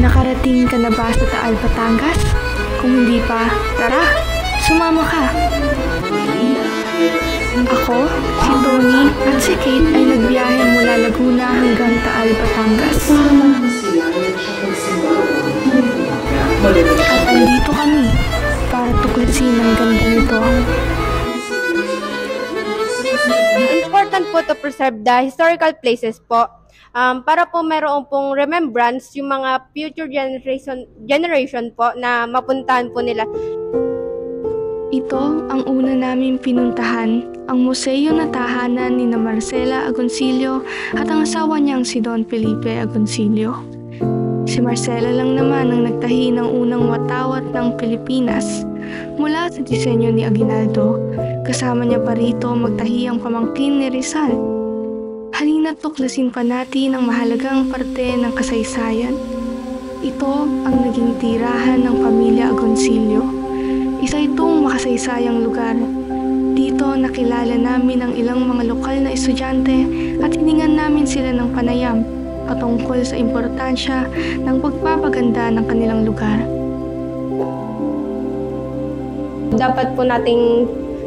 Nakarating ka na ba sa Taal, Batangas? Kung hindi pa, tara, sumama ka. Ako, si Tony at si Kate ay nagbiyahe mula Laguna hanggang Taal, Batangas. At andito kami para tuklasin ang ganda nito. Important po to preserve the historical places po. Para po meron pong remembrance yung mga future generation po na mapuntahan po nila. Ito ang una namin pinuntahan, ang museo na tahanan ni Marcela Agoncillo at ang asawa niyang si Don Felipe Agoncillo. Si Marcela lang naman ang nagtahi ng unang watawat ng Pilipinas mula sa disenyo ni Aguinaldo. Kasama niya pa rito magtahi ang pamangkin ni Rizal. Halina't tuklasin pa natin ang mahalagang parte ng kasaysayan. Ito ang naging tirahan ng pamilya Agoncillo. Isa itong makasaysayang lugar. Dito nakilala namin ang ilang mga lokal na estudyante at hiningan namin sila ng panayam patungkol sa importansya ng pagpapaganda ng kanilang lugar. Dapat po nating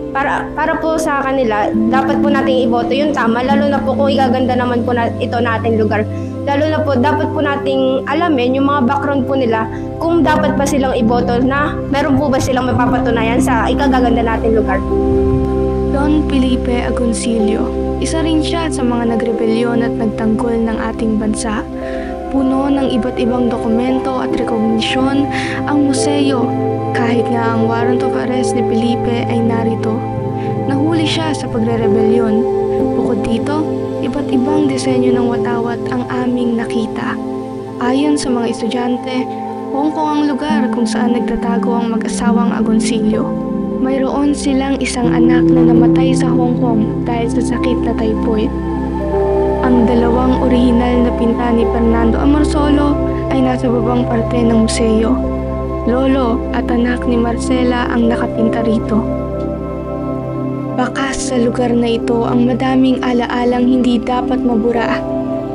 para po sa kanila, dapat po nating iboto yung tama, lalo na po kung igaganda naman po ito nating lugar. Lalo na po, dapat po nating alamin yung mga background po nila, kung dapat pa silang iboto na meron po ba silang mapapatunayan sa ikagaganda nating lugar. Don Felipe Agoncillo, isa rin siya sa mga nagrebelyon at nagtanggol ng ating bansa. Puno ng iba't ibang dokumento at rekognisyon ang museo. Kahit nga ang warrant of arrest ni Felipe ay narito, nahuli siya sa pagre-rebelyon. Bukod dito, iba't ibang disenyo ng watawat ang aming nakita. Ayon sa mga estudyante, Hong Kong ang lugar kung saan nagtatago ang mag-asawang Agoncillo. Mayroon silang isang anak na namatay sa Hong Kong dahil sa sakit na typhoid. Ang dalawang orihinal na pinta ni Fernando Amorsolo ay nasa babang parte ng museo. Lolo at anak ni Marcela ang nakapinta rito. Bakas sa lugar na ito ang madaming alaalang hindi dapat mabura,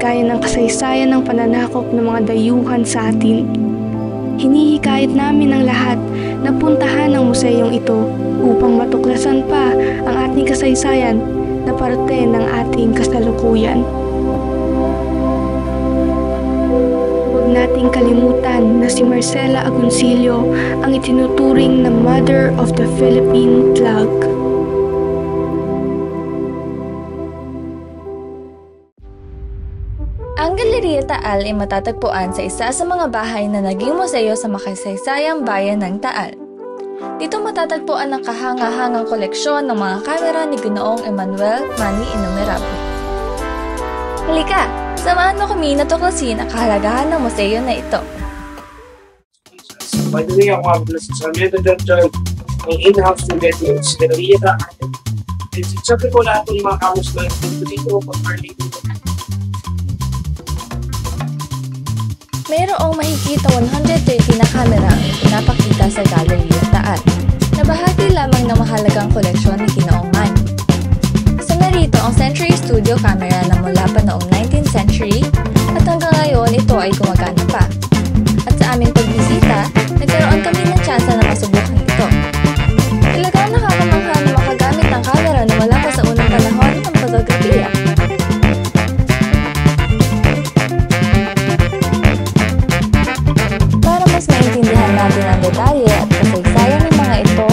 gaya ng kasaysayan ng pananakop ng mga dayuhan sa atin. Hinihikayat namin ang lahat na puntahan ang museyong ito upang matuklasan pa ang ating kasaysayan na parte ng ating kasalukuyan. Nating kalimutan na si Marcela Agoncillo ang itinuturing na Mother of the Philippine Flag. Ang Galleria Taal ay matatagpuan sa isa sa mga bahay na naging museo sa makasaysayang bayan ng Taal. Dito matatagpuan ang kahanga-hangang koleksyon ng mga kamera ni Ginoong Emmanuel Manny Innumerable. Halika! Samahan mo kami na tuklasin ang kahalagahan ng museo na ito. By the way, ako ang Blas Sarmiento John, ang in-house student ng Galleria Taal. And siyempre po lahat ng mga kamus na dito pag-early dito. Mayroong mahigit 130 na kamera ang pinapakita sa Galleria Taal, na bahagi lamang ng mahalagang koleksyon ni Ginoong Manny. Isa na rito ang Century Studio camera na mula pa noong 19th century at hanggang ngayon ito ay gumagana pa. At sa aming pagbisita, nagkaroon kami ng tsansa na masubukan ito. Talagang nakakamangha na makagamit ng camera na wala pa sa unang panahon ng fotografiya. Para mas maintindihan natin ang detalye at kasaysayan ng mga ito,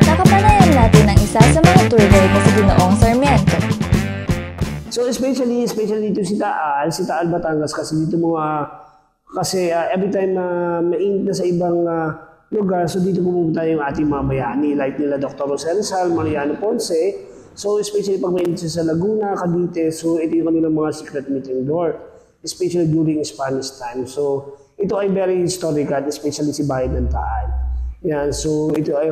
nakapanayan natin ang isa sa mga tour guide na si Ginoong Sarmiento. So especially dito si Taal, Batangas kasi dito every time na mainit na sa ibang lugar, so dito pumunta yung ating mga bayani like nila Dr. Jose Rizal, Mariano Ponce. So especially pag mainit sa Laguna, Cavite, so ito yung kanilang mga secret meeting door, especially during Spanish time. So ito ay very historical, especially si Bayan ng Taal. Yan, so ito ay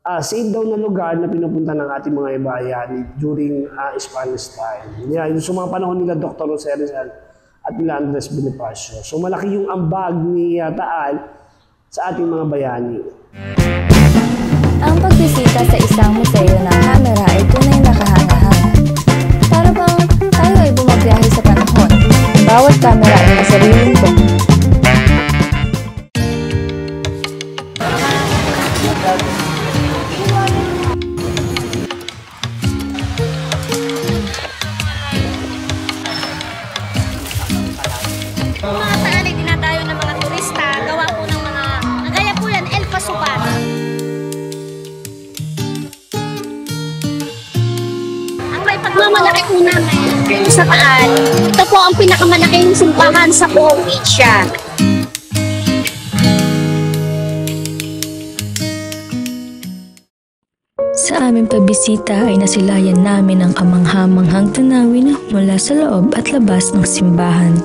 ang safe daw na lugar na pinupunta ng ating mga bayani during Spanish time. Yan, yung sa mga panahon nila Dr. Jose Rizal at nila Andres Bonifacio. So malaki yung ambag ni Taal sa ating mga bayani. Ang pagbisita sa isang museo ng kamera ay tunay na kahanga-hanga. Para bang tayo ay bumabiyahe sa panahon. Bawat kamera ay may sariling book. sa Taal. Ito po ang pinakamalaking simbahan sa buong Asia. Sa aming pagbisita ay nasilayan namin ang kamangha-manghang tanawin mula sa loob at labas ng simbahan.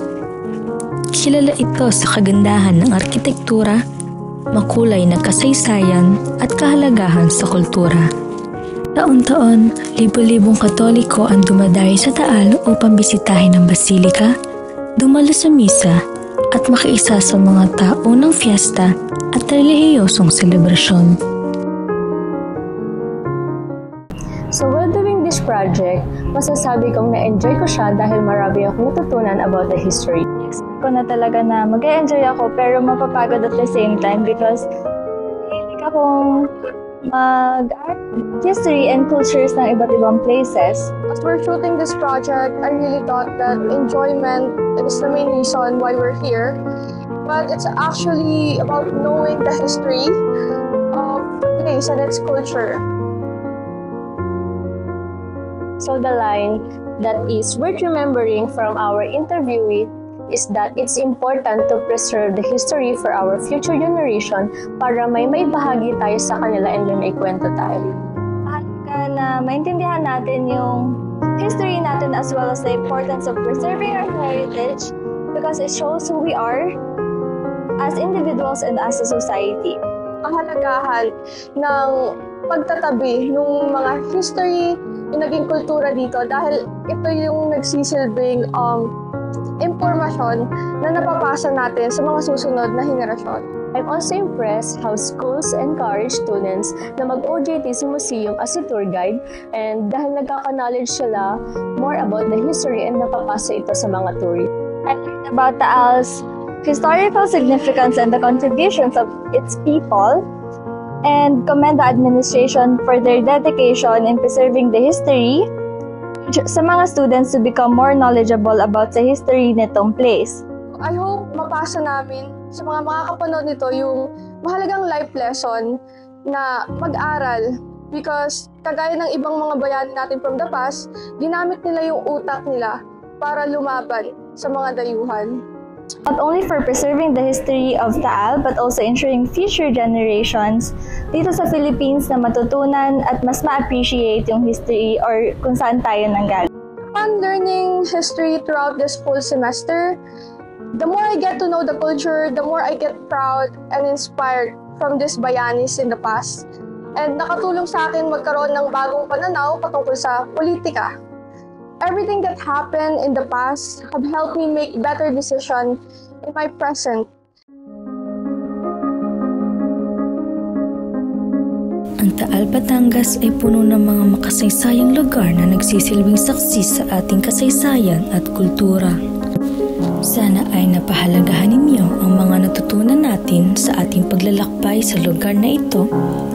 Kilala ito sa kagandahan ng arkitektura, makulay na kasaysayan at kahalagahan sa kultura. Taon-taon, libo-libong Katoliko ang dumadayo sa Taal upang bisitahin ang basilika, dumalo sa misa at makiisa sa mga tao ng fiesta at relihiyosong selebrasyon. So while doing this project, masasabi kong na-enjoy ko siya dahil marami akong natutunan about the history. Expect ko na talaga na mag-enjoy ako pero mapapagod at the same time because hilig akong mag-art, history and cultures ng iba't ibang places. As we're shooting this project, I really thought that enjoyment is the main reason why we're here. But it's actually about knowing the history of the place and its culture. So the line that is worth remembering from our interviewee is that it's important to preserve the history for our future generation para may bahagi tayo sa kanila and then may kwento tayo. Mahalaga na maintindihan natin yung history natin as well as the importance of preserving our heritage because it shows who we are as individuals and as a society. Ang halagahan ng pagtatabi ng mga history, yung naging kultura dito dahil ito yung nagsisilbing impormasyon na napapasa natin sa mga susunod na henerasyon. I'm also impressed how schools encourage students na mag-OJT sa museum as a tour guide and dahil nagkaka-knowledge sila more about the history and napapasa ito sa mga tourists. I learned about Taal's historical significance and the contributions of its people and commend the administration for their dedication in preserving the history sa mga students to become more knowledgeable about the history nitong place. I hope mapasa namin sa mga makakapanood nito yung mahalagang life lesson na mag-aral because kagaya ng ibang mga bayani natin from the past, ginamit nila yung utak nila para lumaban sa mga dayuhan. Not only for preserving the history of Taal, but also ensuring future generations dito sa Philippines na matutunan at mas ma-appreciate yung history or kung saan tayo nanggaling. Upon learning history throughout this full semester, the more I get to know the culture, the more I get proud and inspired from these bayanis in the past. And nakatulong sa akin magkaroon ng bagong pananaw patungkol sa politika. Everything that happened in the past have helped me make better decisions in my present. Ang Taal, Batangas ay puno ng mga makasaysayang lugar na nagsisilbing saksi sa ating kasaysayan at kultura. Sana ay napahalagahan ninyo ang mga natutunan natin sa ating paglalakbay sa lugar na ito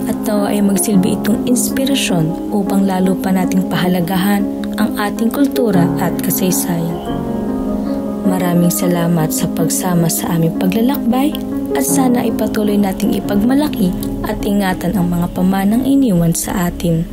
at nawa ay magsilbi itong inspirasyon upang lalo pa nating pahalagahan ang ating kultura at kasaysayan. Maraming salamat sa pagsama sa aming paglalakbay at sana ay patuloy nating ipagmalaki at ingatan ang mga pamanang iniwan sa atin.